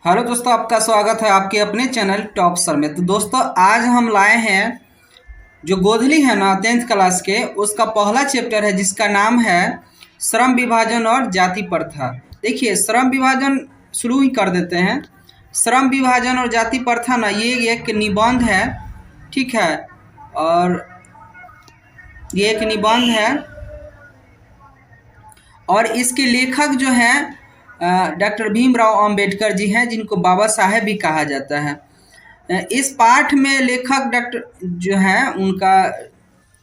Hello दोस्तों, आपका स्वागत है आपके अपने चैनल टॉप सर में। तो दोस्तों आज हम लाए हैं जो गोधली है ना 10th क्लास के, उसका पहला चैप्टर है जिसका नाम है श्रम विभाजन और जाति प्रथा। देखिए श्रम विभाजन शुरू ही कर देते हैं। श्रम विभाजन और जाति प्रथा ना ये एक निबंध है, ठीक है। और ये एक निबंध है और इसके लेखक जो हैं डॉक्टर भीमराव अंबेडकर जी हैं, जिनको बाबा साहेब भी कहा जाता है। इस पाठ में लेखक डॉक्टर जो हैं उनका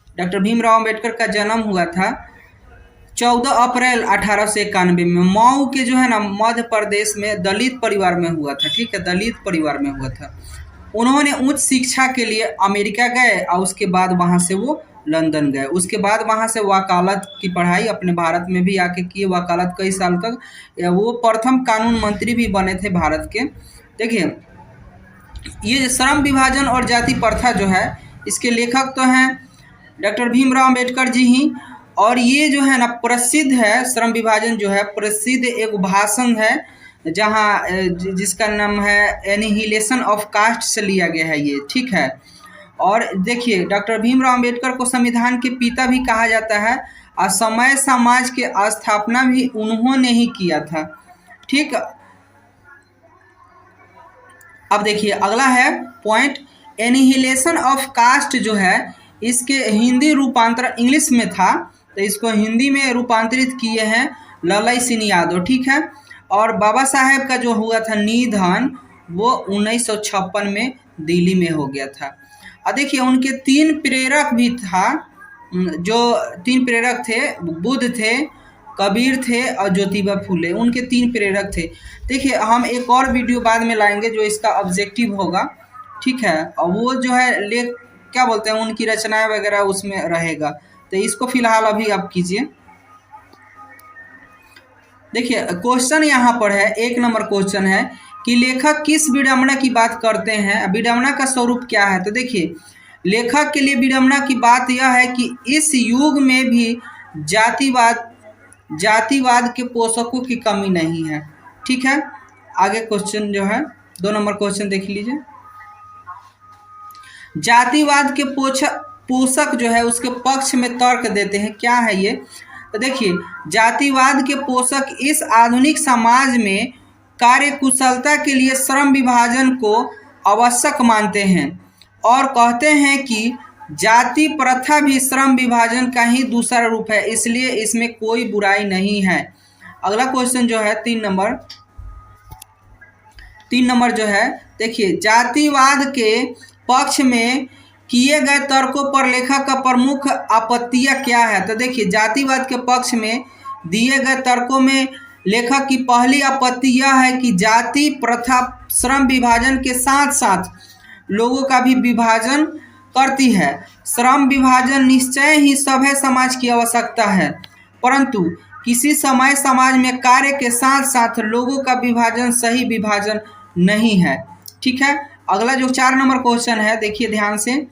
डॉक्टर भीमराव अंबेडकर का जन्म हुआ था 14 अप्रैल 1891 में मऊ के जो है ना मध्य प्रदेश में दलित परिवार में हुआ था, ठीक है, दलित परिवार में हुआ था। उन्होंने उच्च शिक्षा के लिए अमेरिका गए और उसके बाद वहाँ से वो लंदन गए। उसके बाद वहाँ से वकालत की पढ़ाई अपने भारत में भी आके किए, वकालत कई साल तक। वो प्रथम कानून मंत्री भी बने थे भारत के। देखिए ये श्रम विभाजन और जाति प्रथा जो है इसके लेखक तो हैं डॉक्टर भीमराव अंबेडकर जी ही। और ये जो है ना प्रसिद्ध है, श्रम विभाजन जो है प्रसिद्ध एक भाषण है जहाँ जिसका नाम है एनिहिलेशन ऑफ कास्ट से लिया गया है ये, ठीक है। और देखिए डॉक्टर भीमराव अंबेडकर को संविधान के पिता भी कहा जाता है और समय समाज के स्थापना भी उन्होंने ही किया था, ठीक। अब देखिए अगला है पॉइंट, एनिहिलेशन ऑफ कास्ट जो है इसके हिंदी रूपांतरण इंग्लिश में था तो इसको हिंदी में रूपांतरित किए हैं ललई सिंह यादव, ठीक है। और बाबा साहेब का जो हुआ था निधन वो 1956 में दिल्ली में हो गया था। और देखिए उनके 3 प्रेरक भी था, जो 3 प्रेरक थे, बुद्ध थे, कबीर थे और ज्योतिबा फूले, उनके 3 प्रेरक थे। देखिए हम एक और वीडियो बाद में लाएंगे जो इसका ऑब्जेक्टिव होगा, ठीक है। और वो जो है लेख क्या बोलते हैं उनकी रचनाएं वगैरह उसमें रहेगा, तो इसको फिलहाल अभी आप कीजिए। देखिए क्वेश्चन यहाँ पर है, 1 नंबर क्वेश्चन है कि लेखक किस विडंबना की बात करते हैं, विडंबना का स्वरूप क्या है। तो देखिए लेखक के लिए विडंबना की बात यह है कि इस युग में भी जातिवाद के पोषकों की कमी नहीं है, ठीक है। आगे क्वेश्चन जो है 2 नंबर क्वेश्चन देख लीजिए। जातिवाद के पोषक जो है उसके पक्ष में तर्क देते हैं, क्या है ये। तो देखिए जातिवाद के पोषक इस आधुनिक समाज में कार्य कुशलता के लिए श्रम विभाजन को आवश्यक मानते हैं और कहते हैं कि जाति प्रथा भी श्रम विभाजन का ही दूसरा रूप है, इसलिए इसमें कोई बुराई नहीं है। अगला क्वेश्चन जो है 3 नंबर जो है, देखिए जातिवाद के पक्ष में किए गए तर्कों पर लेखक का प्रमुख आपत्तियां क्या है। तो देखिए जातिवाद के पक्ष में दिए गए तर्कों में लेखक की पहली आपत्ति यह है कि जाति प्रथा श्रम विभाजन के साथ साथ लोगों का भी विभाजन करती है। श्रम विभाजन निश्चय ही सभ्य समाज की आवश्यकता है, परंतु किसी समय समाज में कार्य के साथ साथ लोगों का विभाजन सही विभाजन नहीं है, ठीक है। अगला जो 4 नंबर क्वेश्चन है देखिए ध्यान से,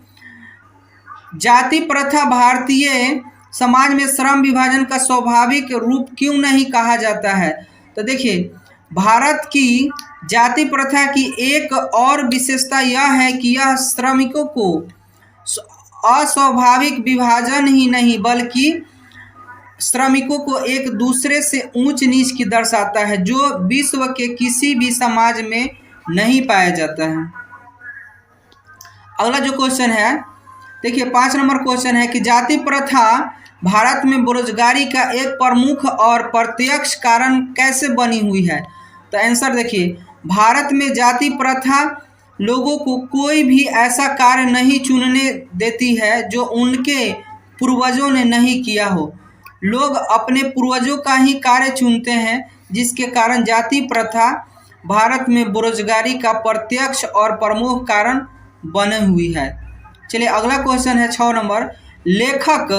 जाति प्रथा भारतीय समाज में श्रम विभाजन का स्वाभाविक रूप क्यों नहीं कहा जाता है। तो देखिए भारत की जाति प्रथा की एक और विशेषता यह है कि यह श्रमिकों को अस्वाभाविक विभाजन ही नहीं बल्कि श्रमिकों को एक दूसरे से ऊंच नीच की दर्शाता है, जो विश्व के किसी भी समाज में नहीं पाया जाता है। अगला जो क्वेश्चन है देखिए 5 नंबर क्वेश्चन है कि जाति प्रथा भारत में बेरोजगारी का एक प्रमुख और प्रत्यक्ष कारण कैसे बनी हुई है। तो आंसर देखिए, भारत में जाति प्रथा लोगों को कोई भी ऐसा कार्य नहीं चुनने देती है जो उनके पूर्वजों ने नहीं किया हो। लोग अपने पूर्वजों का ही कार्य चुनते हैं, जिसके कारण जाति प्रथा भारत में बेरोजगारी का प्रत्यक्ष और प्रमुख कारण बनी हुई है। चलिए अगला क्वेश्चन है 6 नंबर, लेखक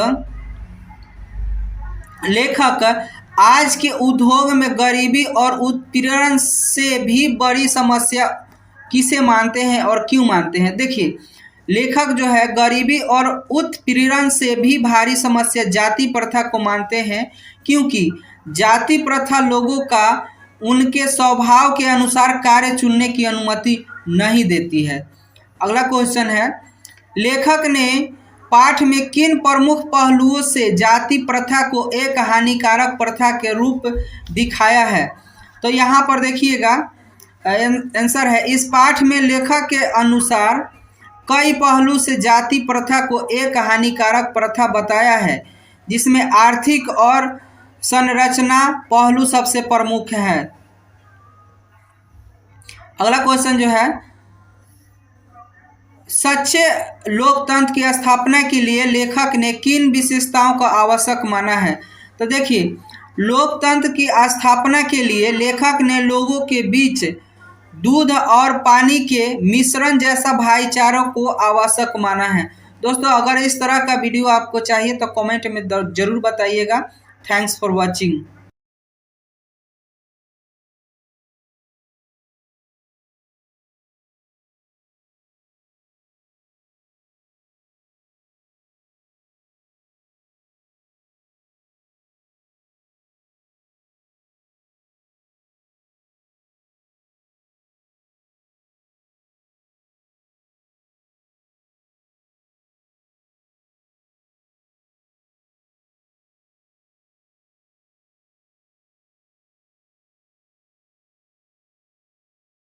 आज के उद्योग में गरीबी और उत्पीड़न से भी बड़ी समस्या किसे मानते हैं और क्यों मानते हैं। देखिए लेखक जो है गरीबी और उत्पीड़न से भी भारी समस्या जाति प्रथा को मानते हैं, क्योंकि जाति प्रथा लोगों का उनके स्वभाव के अनुसार कार्य चुनने की अनुमति नहीं देती है। अगला क्वेश्चन है, लेखक ने पाठ में किन प्रमुख पहलुओं से जाति प्रथा को एक हानिकारक प्रथा के रूप दिखाया है? तो यहाँ पर देखिएगा आंसर है, इस पाठ में लेखक के अनुसार कई पहलू से जाति प्रथा को एक हानिकारक प्रथा बताया है, जिसमें आर्थिक और संरचना पहलू सबसे प्रमुख है। अगला क्वेश्चन जो है, सच्चे लोकतंत्र की स्थापना के लिए लेखक ने किन विशेषताओं का आवश्यक माना है? तो देखिए, लोकतंत्र की स्थापना के लिए लेखक ने लोगों के बीच दूध और पानी के मिश्रण जैसा भाईचारों को आवश्यक माना है। दोस्तों, अगर इस तरह का वीडियो आपको चाहिए तो कमेंट में जरूर बताइएगा। Thanks for watching.